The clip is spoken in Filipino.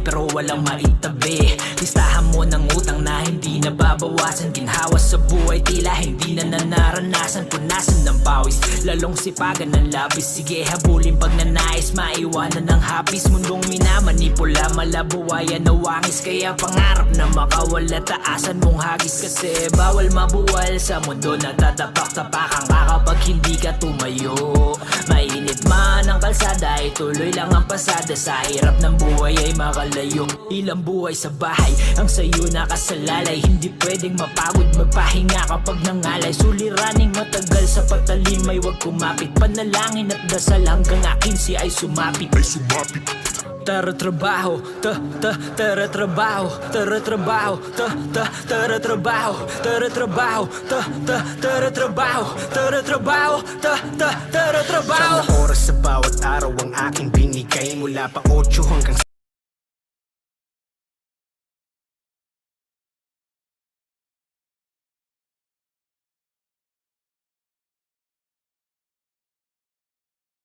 pero walang maitabi. Listahan mo ng utang na hindi nababawasan. Ginhawa sa buhay tila hindi na nanaranasan. Punasan ng pawis, lalong sipagan ng labis. Sige habulin pag nanais, maiwanan ng hapis. Mundong minamanipula, malabuwayan na wangis. Kaya pangarap na makawala, taasan mong hagis. Kasi bawal mabuwal sa mundo na tatapak-tapakan ka kapag hindi ka tumayo. Mainit man ang kalsada, ituloy lang ang pasada. Sa hirap ng buhay ay makalayo. Ilang buhay sa bahay ang sayo nakasalalay. Hindi pwedeng mapagod magpahinga kapag nangalay. Suliraning matagal sa patalimay, wag kumapit. Panalangin at dasal hanggang akin si ay sumapit. Tara trabaho, tara trabaho, tara trabaho, tara trabaho, tara trabaho, tara trabaho, tara trabaho, tara trabaho. Sa oras sa bawat araw ang aking binigay, mula pa 8 hanggang